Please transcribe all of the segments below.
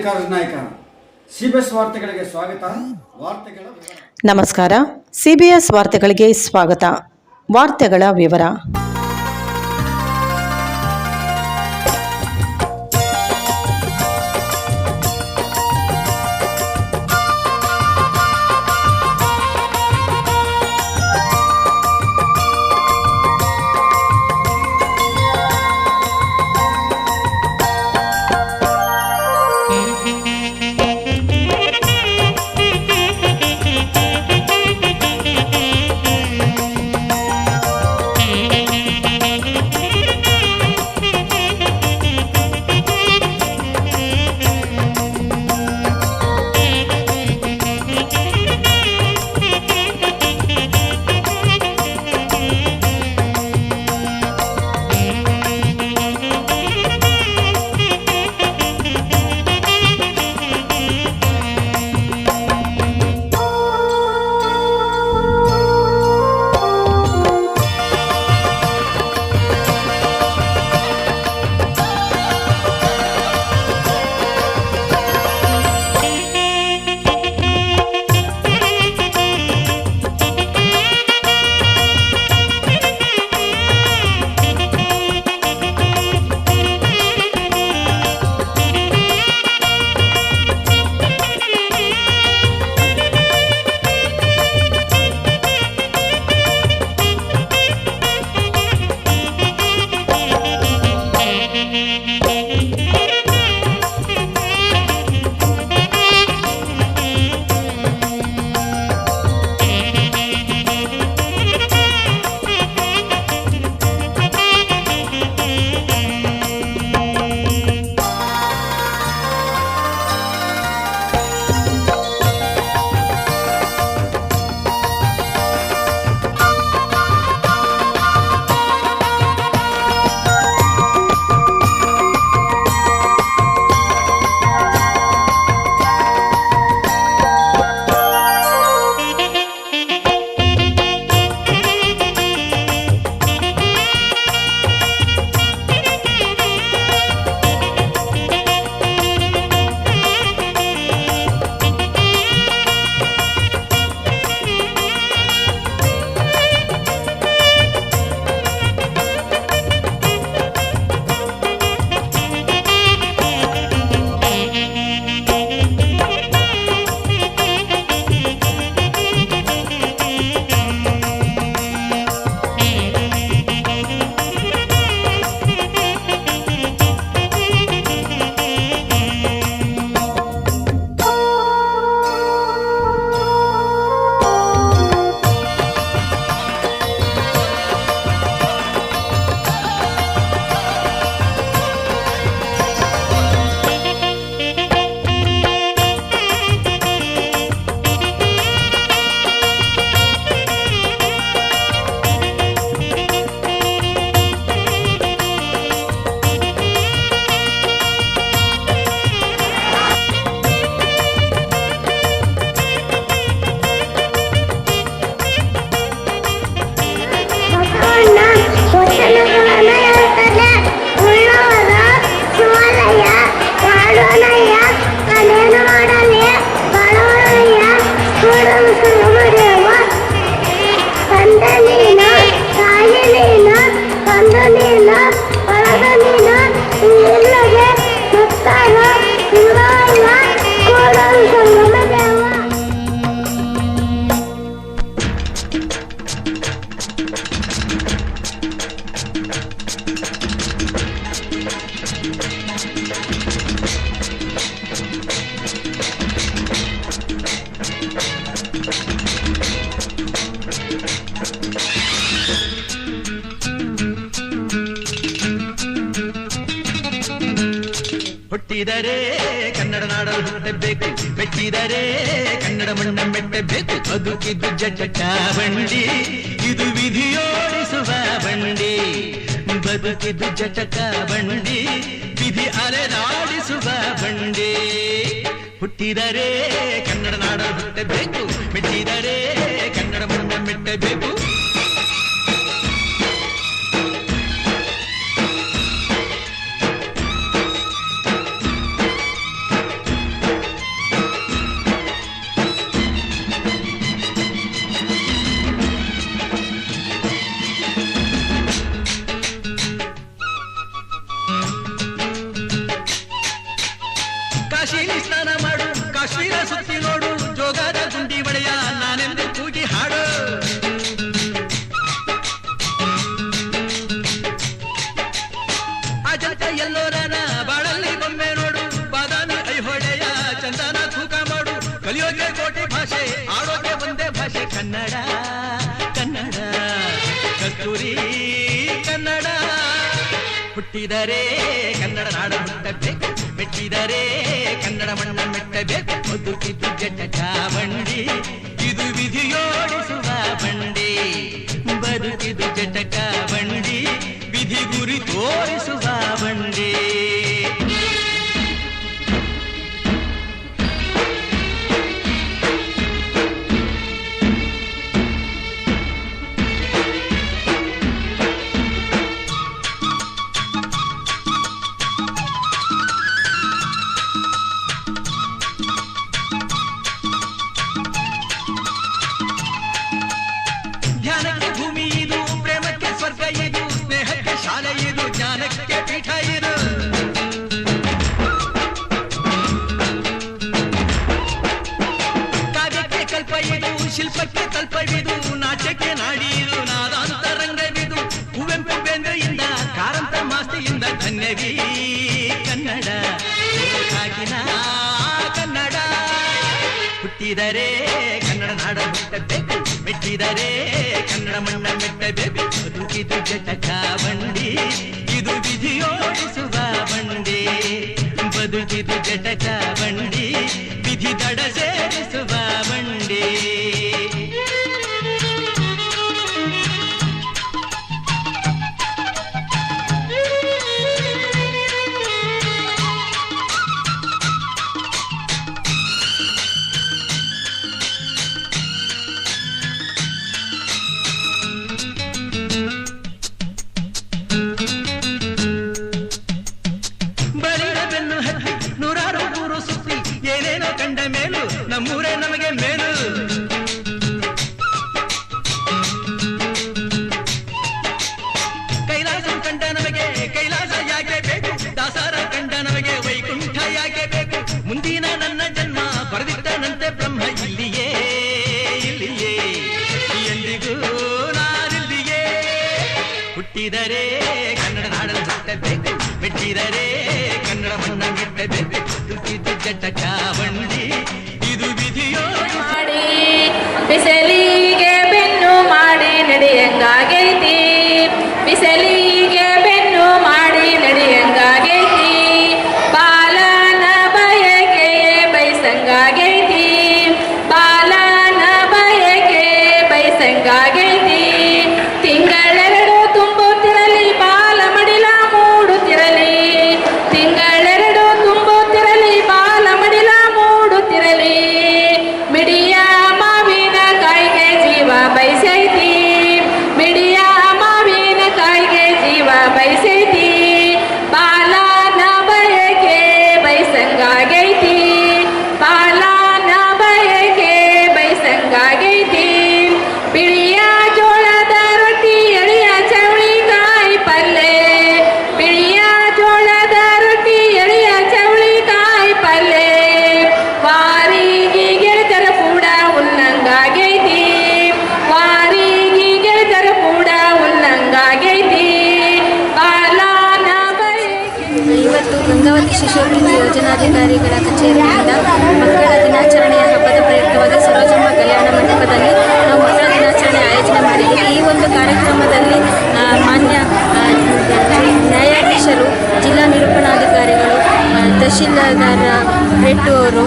Mallikarjuna Naik. CBS ವಾರ್ತೆಗಳಿಗೆ ಸ್ವಾಗತ. ವಾರ್ತೆಗಳ ವಿವರ. ನಮಸ್ಕಾರ. ಸಿಬಿಎಸ್ ವಾರ್ತೆಗಳಿಗೆ ಸ್ವಾಗತ. ವಾರ್ತೆಗಳ ವಿವರ. ಹುಟ್ಟಿದರೆ ಕನ್ನಡ ನಾಡಲು ಹುಟ್ಟಬೇಕು, ಮೆಟ್ಟಿದರೆ ಕನ್ನಡ ಮಣ್ಣ ಮೆಟ್ಟಬೇಕು. ಬದುಕಿದ್ದು ಜಟ ಬಂಡಿ, ಇದು ವಿಧಿಯೋಡಿಸುವ ಬಂಡಿ. ಬದುಕಿದ್ದು ಜಟಕ ಬಂಡಿ, ವಿಧಿ ಅಲೆದಾಡಿಸುವ ಬಂಡಿ. ಹುಟ್ಟಿದರೆ ಕನ್ನಡ ನಾಡಲು ಹುಟ್ಟಬೇಕು, ಮೆಟ್ಟಿದರೆ ಕನ್ನಡ ಮಣ್ಣ ಮೆಟ್ಟಬೇಕು. ಕಸ್ತೂರಿ ಕನ್ನಡ. ಹುಟ್ಟಿದರೆ ಕನ್ನಡ ನಾಡ ಹುಟ್ಟಬೇಕು, ಮೆಟ್ಟಿದರೆ ಕನ್ನಡ ಮಣ್ಣ ಮೆಟ್ಟಬೇಕು. ಬದುಕಿದು ಜಟ ಬಂಡಿ, ಇದು ವಿಧಿಯೋಡಿಸುವ ಬಂಡಿ. ಬದುಕಿದು ಜಟಕ ಬಂಡಿ, ವಿಧಿ ಗುರಿ ತೋರಿಸುವ ಬಂಡಿ. ಧ್ಯಾನಕ್ಕೆ ಭೂಮಿ ಇದು, ಪ್ರೇಮಕ್ಕೆ ಸ್ವರ್ಗ ಇದು, ಸ್ನೇಹಕ್ಕೆ ಶಾಲೆ ಇದು, ಜ್ಞಾನಕ್ಕೆ ಪೀಠ ಇದು. ಕಾವ್ಯಕ್ಕೆ ಕಲ್ಪ ಇದು, ಶಿಲ್ಪಕ್ಕೆ ಕಲ್ಪವಿದು, ನಾಟ್ಯಕ್ಕೆ ನಾಡಿ ಇದು, ನಾದಾಂತರಂಗವಿದು. ಕುವೆಂಪು ಬೇಂದ್ರೆಯಿಂದ ಕಾರಂತ ಮಾಸ್ತಿಯಿಂದ ಧನ್ಯವೀ ಕನ್ನಡ, ಕಾಗಿನ ಕನ್ನಡ. ಹುಟ್ಟಿದರೆ ಕನ್ನಡ ನಾಡ ಹುಟ್ಟಬೇಕು, ಮೆಟ್ಟಿದರೆ ಕನ್ನಡ ಮಣ್ಣ ಮೆಟ್ಟಬೇಕು. ಬದುಕಿದು ಜಟಕ ಬಂಡಿ, ಇದು ವಿಧಿಯೋಡಿಸುವ ಬಂಡಿ. ಬದುಕಿದು ಜಟಕ ಬಂಡಿ, ವಿಧಿ ದಡ ಸೇರಿಸುವ ಬಂಡಿ. ಬಳಿರ ಬೆನ್ನು ಹತ್ತಿ ನೂರಾರು ಊರು ಸುತ್ತಿ, ಏನೇನೋ ಕಂಡ ಮೇಲು ನಮ್ಮೂರೇ ನಮಗೆ ಮೇಲು. ಕೈಲಾಸ ಕಂಡ ನಮಗೆ ಕೈಲಾಸ ಯಾಕೆ ಬೇಕು, ದಾಸರ ಕಂಡ ನಮಗೆ ವೈಕುಂಠ ಯಾಕೆ ಬೇಕು. ಮುಂದಿನ ನನ್ನ ಜನ್ಮ ಬರೆದಿಟ್ಟನಂತೆ ಬ್ರಹ್ಮ ಇಲ್ಲಿಯೇ ಇಲ್ಲಿಯೇ, ಎಂದಿಗೂ ನಾನಿಲ್ಲಿಯೇ. ಹುಟ್ಟಿದರೆ ಕನ್ನಡ ನಾಡಲು ಹುಟ್ಟಬೇಕು, ಮೆಟ್ಟಿದರೆ ಕನ್ನಡ ಮಣ್ಣ ಮೆಟ್ಟಬೇಕು. ಬದುಕಿದು ಜಟಕ ಬಂಡಿ, ಇದು ವಿಧಿಯೋ ಮಾಡಿ ಬಿಸಲಿಗೆ ಬೆನ್ನು ಮಾಡಿ ನಡೆಯಂಗಾಗೈತಿ. ಬಿಸಲಿಗೆ ಬೆನ್ನು ಮಾಡಿ ನಡೆಯಂಗಾಗೈತಿ. ಬಾಲನ ಬಯಕೆ ಬೈಸಂಗಾಗೈತಿ. ಬಾಲನ ಬಯಕೆ ಬೈಸಂಗಾಗೈತಿ. ತಿಂಗಳೆರಡು ತುಂಬುತ್ತಿರಲಿ, ಬಾಲ ಮಡಿಲ ಮೂಡುತ್ತಿರಲಿ. ತಿಂಗಳೆರಡು ತುಂಬುತ್ತಿರಲಿ, ಬಾಲ ಮಡಿಲ ಮೂಡುತ್ತಿರಲಿ. ಮಿಡಿಯ ಮಾವಿನ ಕಾಯಿಗೆ ಜೀವ ಬಯಸೈತಿ. ಮಿಡಿಯ ಮಾವಿನ ಕಾಯಿಗೆ ಜೀವ ಬಯಸೈತಿ. ಬಾಲನ ಬಯಕೆ ಬೈಸಂಗಾಗೈತಿ. ಬಾಲನ ಬಯಕೆ ಬೈಸಂಗಾಗೈತಿ. ಬಿಳಿಯ ಜೋಳದ ರೊಟ್ಟಿ, ಎಳೆಯ ಚವಳಿಕಾಯಿ ಪಲ್ಲೆ. ಬಿಳಿಯ ಜೋಳದ ರೊಟ್ಟಿ, ಎಳೆಯ ಚವಳಿಕಾಯಿ ಪಲ್ಲೆ. ವಾರಿಗೆ ಗೆಳೆತರ ಕೂಡ ಉಲ್ಲಂಗಾಗೈತಿ. ವಾರಿಗೆ ಗೆಳೆತರ ಕೂಡ ಉಲ್ಲಂಗಾಗೈತಿ. ಬಾಲನ ಬಯಕೆ. ಇವತ್ತು ಗಂಗಾವತಿ ಶಿಶುವೃದ್ಧಿ ಯೋಜನಾಧಿಕಾರಿಗಳ ಕಚೇರಿಯಿಂದ ಮಕ್ಕಳ ದಿನಾಚರಣೆಯ ಹಬ್ಬದ ಪ್ರಯುಕ್ತವಾಗಿ ಸರೋಜಮ್ಮ ಕಲ್ಯಾಣ ಮಂಟಪದಲ್ಲಿ ನಾವು ಮಕ್ಕಳ ದಿನಾಚರಣೆ ಆಯೋಜನೆ ಮಾಡಿದ್ದೀವಿ. ಈ ಒಂದು ಕಾರ್ಯಕ್ರಮದಲ್ಲಿ ಮಾನ್ಯ ನ್ಯಾಯಾಧೀಶರು, ಜಿಲ್ಲಾ ನಿರೂಪಣಾಧಿಕಾರಿಗಳು, ತಹಶೀಲ್ದಾರ್ ರೆಡ್ಡು ಅವರು,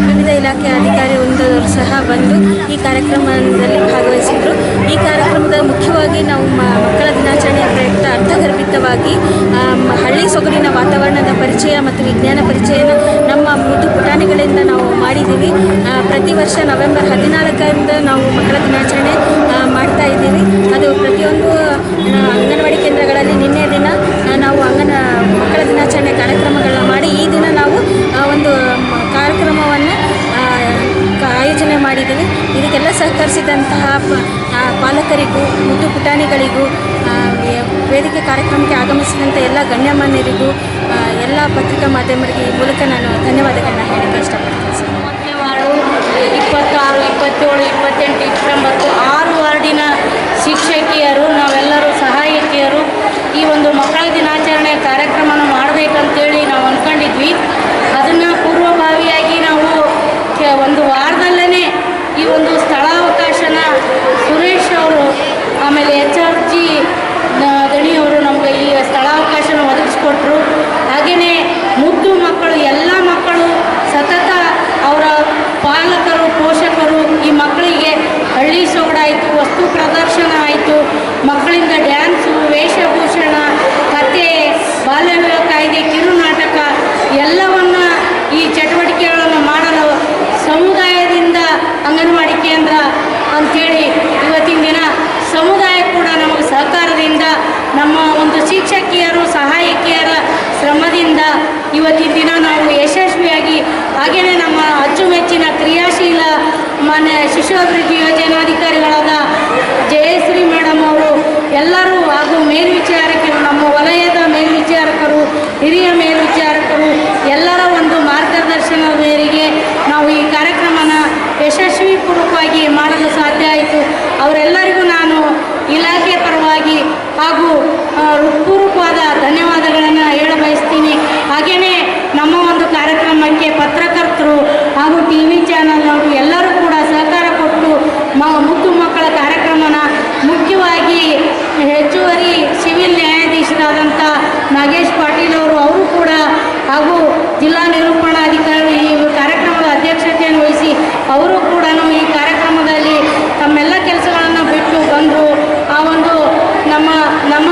ವಿವಿಧ ಇಲಾಖೆ ಅಧಿಕಾರಿ ವೃಂದದವರು ಸಹ ಬಂದು ಈ ಕಾರ್ಯಕ್ರಮದಲ್ಲಿ ಭಾಗವಹಿಸಿದರು. ಈ ಕಾರ್ಯಕ್ರಮದ ಮುಖ್ಯವಾಗಿ ನಾವು ಮಕ್ಕಳ ದಿನಾಚರಣೆಯ ಪ್ರಯುಕ್ತ ಅರ್ಥಗರ್ಭಿತವಾಗಿ ಹಳ್ಳಿ ಸೊಗಡಿನ ವಾತಾವರಣದ ಪರಿಚಯ ಮತ್ತು ವಿಜ್ಞಾನ ಪರಿಚಯನ ನಮ್ಮ ಮುದ್ದು ಪುಟಾಣಿಗಳಿಂದ ನಾವು ಮಾಡಿದ್ದೀವಿ. ಪ್ರತಿ ವರ್ಷ ನವೆಂಬರ್ 14ರಿಂದ ನಾವು ಮಕ್ಕಳ ದಿನಾಚರಣೆ ಮಾಡ್ತಾ ಇದ್ದೀವಿ. ಅದು ಪ್ರತಿಯೊಂದು ಅಂಗನವಾಡಿ ಕೇಂದ್ರಗಳಲ್ಲಿ ನಿನ್ನೆ ದಿನ ನಾವು ಮಕ್ಕಳ ದಿನಾಚರಣೆ ಕಾರ್ಯಕ್ರಮಗಳನ್ನ ಮಾಡಿ ಈ ದಿನ ನಾವು ಒಂದು ಕಾರ್ಯಕ್ರಮವನ್ನು ಆಯೋಜನೆ ಮಾಡಿದ್ದೀವಿ. ಇದಕ್ಕೆಲ್ಲ ಸಹಕರಿಸಿದಂತಹ ಪಾಲಕರಿಗೂ ಮುದ್ದು ಪುಟಾಣಿಗಳಿಗೂ ವೇದಿಕೆ ಕಾರ್ಯಕ್ರಮಕ್ಕೆ ಆಗಮಿಸಿದಂಥ ಎಲ್ಲ ಗಣ್ಯಮಾನ್ಯರಿಗೂ ಎಲ್ಲ ಪತ್ರಿಕಾ ಮಾಧ್ಯಮರಿಗೆ ಈ ಮೂಲಕ ನಾನು ಧನ್ಯವಾದಗಳನ್ನ ಹೇಳಕ್ಕೆ ಇಷ್ಟಪಡ್ತೀನಿ ಸರ್. ವಾರ್ಡು 26, 27, 28, 29 6 ವಾರ್ಡಿನ ಶಿಕ್ಷಕಿಯರು, ನಾವೆಲ್ಲರೂ ಸಹಾಯಕಿಯರು ಈ ಒಂದು ಮಕ್ಕಳ ದಿನಾಚರಣೆ ಕಾರ್ಯಕ್ರಮನ ಮಾಡಬೇಕಂತೇಳಿ ನಾವು ಅಂದ್ಕೊಂಡಿದ್ವಿ. ಅದನ್ನು ಪೂರ್ವಭಾವಿಯಾಗಿ ನಾವು ಒಂದು ವಾರದಲ್ಲೇ ಈ ಒಂದು ಸ್ಥಳಾವಕಾಶನ ಸುರೇಶ್ ಅವರು, ಆಮೇಲೆ HR ವಸ್ತು ಪ್ರದರ್ಶನ ಆಯಿತು, ಮಕ್ಕಳಿಂದ ಡ್ಯಾನ್ಸು, ವೇಷಭೂಷಣ, ಕತೆ, ಬಾಲ್ಯ ವಿವಾಹ ಕಾಯ್ದೆ, ಕಿರುನಾಟಕ ಎಲ್ಲವನ್ನು ಈ ಚಟುವಟಿಕೆಗಳನ್ನು ಮಾಡಲು ಸಮುದಾಯದಿಂದ ಅಂಗನವಾಡಿ ಕೇಂದ್ರ ಅಂಥೇಳಿ ಇವತ್ತಿನ ದಿನ ಸಮುದಾಯ ಕೂಡ ನಮಗೆ ಸಹಕಾರದಿಂದ ನಮ್ಮ ಒಂದು ಶಿಕ್ಷಕಿಯರು ಸಹಾಯಕಿಯರ ಶ್ರಮದಿಂದ ಇವತ್ತಿನ ದಿನ ನಾವು ಯಶಸ್ವಿಯಾಗಿ ಹಾಗೆಯೇ ನಮ್ಮ ಅಚ್ಚುಮೆಚ್ಚಿನ ಕ್ರಿಯಾಶೀಲ ಮಾನ್ಯ ಶಿಶು ಅಭಿವೃದ್ಧಿ ಯೋಜನಾಧಿಕಾರಿಗಳಾದ ಜಯಶ್ರೀ ಮೇಡಮ್ ಅವರು ಎಲ್ಲರೂ ಹಾಗೂ ಮೇಲ್ವಿಚಾರಕರು, ನಮ್ಮ ವಲಯದ ಮೇಲ್ವಿಚಾರಕರು, ಹಿರಿಯ ಮೇಲ್ವಿಚಾರಕರು ಎಲ್ಲರ ಒಂದು ಮಾರ್ಗದರ್ಶನದ ಮೇರೆಗೆ ನಾವು ಈ ಕಾರ್ಯಕ್ರಮನ ಯಶಸ್ವಿಪೂರ್ವಕವಾಗಿ ಮಾಡಲು ಸಾಧ್ಯ ಆಯಿತು. ಅವರೆಲ್ಲರಿಗೂ ನಾನು ಇಲಾಖೆ ಪರವಾಗಿ ಹಾಗೂ ಹೃತ್ಪೂರ್ವಕವಾದ ಧನ್ಯವಾದಗಳನ್ನು ಹೇಳ ಬಯಸ್ತೀನಿ. ಹಾಗೆಯೇ ನಮ್ಮ ಒಂದು ಕಾರ್ಯಕ್ರಮಕ್ಕೆ ಪತ್ರಕರ್ತರು ಹಾಗೂ ಟಿ ವಿ ಚಾನಲ್ನವರು ಎಲ್ಲರೂ ಕೂಡ ಸಹಕಾರ ಕೊಟ್ಟು ಮುದ್ದು ಮಕ್ಕಳ ಕಾರ್ಯಕ್ರಮನ ಮುಖ್ಯವಾಗಿ ಹೆಚ್ಚುವರಿ ಸಿವಿಲ್ ನ್ಯಾಯಾಧೀಶರಾದಂಥ ನಾಗೇಶ್ ಪಾಟೀಲ್ ಅವರು ಕೂಡ ಹಾಗೂ ಜಿಲ್ಲಾ ನಿರೂಪಣಾಧಿಕಾರಿ ಈ ಕಾರ್ಯಕ್ರಮದ ಅಧ್ಯಕ್ಷತೆಯನ್ನು ವಹಿಸಿ ಅವರು ಕೂಡ ಈ ಕಾರ್ಯಕ್ರಮದಲ್ಲಿ ತಮ್ಮೆಲ್ಲ ಕೆಲಸಗಳನ್ನು ಬಿಟ್ಟು ಬಂದು ಆ ಒಂದು ನಮ್ಮ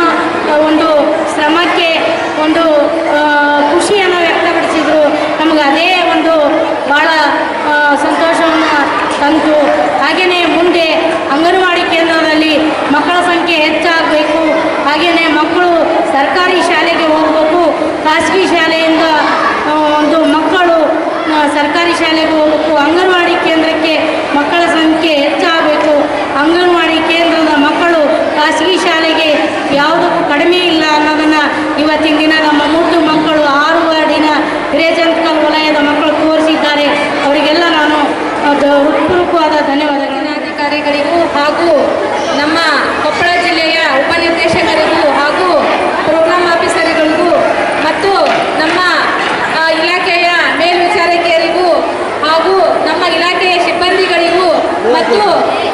ಒಂದು ಶ್ರಮಕ್ಕೆ ಒಂದು ಖುಷಿಯನ್ನು ವ್ಯಕ್ತಪಡಿಸಿದರು. ನಮಗೆ ಅದೇ ಒಂದು ಭಾಳ ಸಂತೋಷವನ್ನು ತಂತು. ಹಾಗೆಯೇ ಮುಂದೆ ಅಂಗನವಾಡಿ ಕೇಂದ್ರದಲ್ಲಿ ಮಕ್ಕಳ ಸಂಖ್ಯೆ ಹೆಚ್ಚಾಗಬೇಕು, ಹಾಗೆಯೇ ಮಕ್ಕಳು ಸರ್ಕಾರಿ ಶಾಲೆಗೆ ಹೋಗಬೇಕು, ಖಾಸಗಿ ಶಾಲೆಯಿಂದ ಒಂದು ಮಕ್ಕಳು ಸರ್ಕಾರಿ ಶಾಲೆಗೆ ಹೋಗಬೇಕು, ಅಂಗನವಾಡಿ ಕೇಂದ್ರಕ್ಕೆ ಮಕ್ಕಳ ಸಂಖ್ಯೆ ಹೆಚ್ಚಾಗಬೇಕು, ಅಂಗನವಾಡಿ ಕೇಂದ್ರದ ಮಕ್ಕಳು ಖಾಸಗಿ ಶಾಲೆಗೆ ಯಾವುದಕ್ಕೂ ಕಡಿಮೆ ಇಲ್ಲ ಅನ್ನೋದನ್ನು ಇವತ್ತಿನ ದಿನ ನಮ್ಮ ಮುದ್ದು ಮಕ್ಕಳು 6 ವಾರ್ಡಿನ ಹಿರೇಜಂತಕಲ್ ವಲಯದ ಮಕ್ಕಳು ತೋರಿಸಿದ್ದಾರೆ. ಅವರಿಗೆಲ್ಲ ನಾನು ಹೃತ್ಪೂರ್ವಕವಾದ ಧನ್ಯವಾದಗಳನ್ನು ಅಧಿಕಾರಿಗಳಿಗೂ ಹಾಗೂ ನಮ್ಮ ಕೊಪ್ಪಳ ಜಿಲ್ಲೆಯ ಉಪನಿರ್ದೇಶಕರಿಗೂ ಹಾಗೂ ಪ್ರೋಗ್ರಾಮ್ ಆಫೀಸರ್ಗಳಿಗೂ ಮತ್ತು ನಮ್ಮ ಇಲಾಖೆಯ ಮೇಲ್ವಿಚಾರಕಿಯರಿಗೂ ಹಾಗೂ ನಮ್ಮ ಇಲಾಖೆಯ ಸಿಬ್ಬಂದಿಗಳಿಗೂ ಮತ್ತು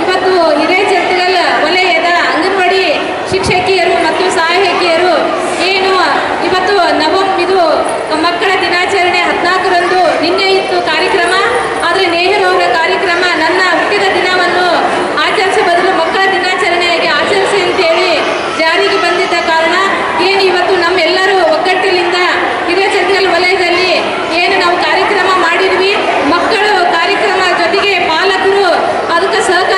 ಇವತ್ತು ಹಿರೇಜಂತಕಲ್ ವಲಯದ ಅಂಗನವಾಡಿ ಶಿಕ್ಷಕಿಯರು ಮತ್ತು ಸಹಾಯಕಿಯರು ಏನು ಇವತ್ತು ಇದು ಮಕ್ಕಳ ದಿನಾಚರಣೆ 14ರಂದು ನಿನ್ನೆ ಇತ್ತು ಕಾರ್ಯಕ್ರಮ. ಆದರೆ ನೆಹರು ಅವರ ಕಾರ್ಯಕ್ರಮ ನನ್ನ ಹುಟ್ಟಿದ ದಿನವನ್ನು ಆಚರಿಸುವ ಬದಲು ಮಕ್ಕಳ ದಿನಾಚರಣೆಯಾಗಿ ಆಚರಿಸಿ ಅಂತೇಳಿ ಜಾರಿಗೆ ಬಂದಿದ್ದ ಕಾರಣ ಏನು ಇವತ್ತು ನಮ್ಮೆಲ್ಲರೂ ಒಗ್ಗಟ್ಟಿನಿಂದ ಹಿರೇಜಂತಕಲ್ ವಲಯದಲ್ಲಿ ಏನು ನಾವು ಕಾರ್ಯಕ್ರಮ ಮಾಡಿದ್ವಿ, ಮಕ್ಕಳು ಕಾರ್ಯಕ್ರಮ ಜೊತೆಗೆ ಪಾಲಕರು ಅದಕ್ಕೆ ಸಹಕಾರ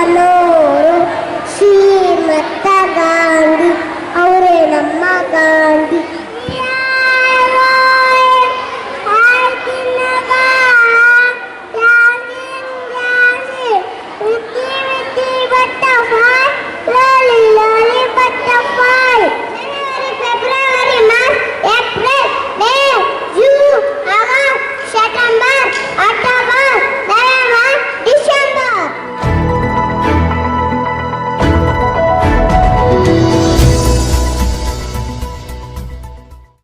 ಮಾಡಲು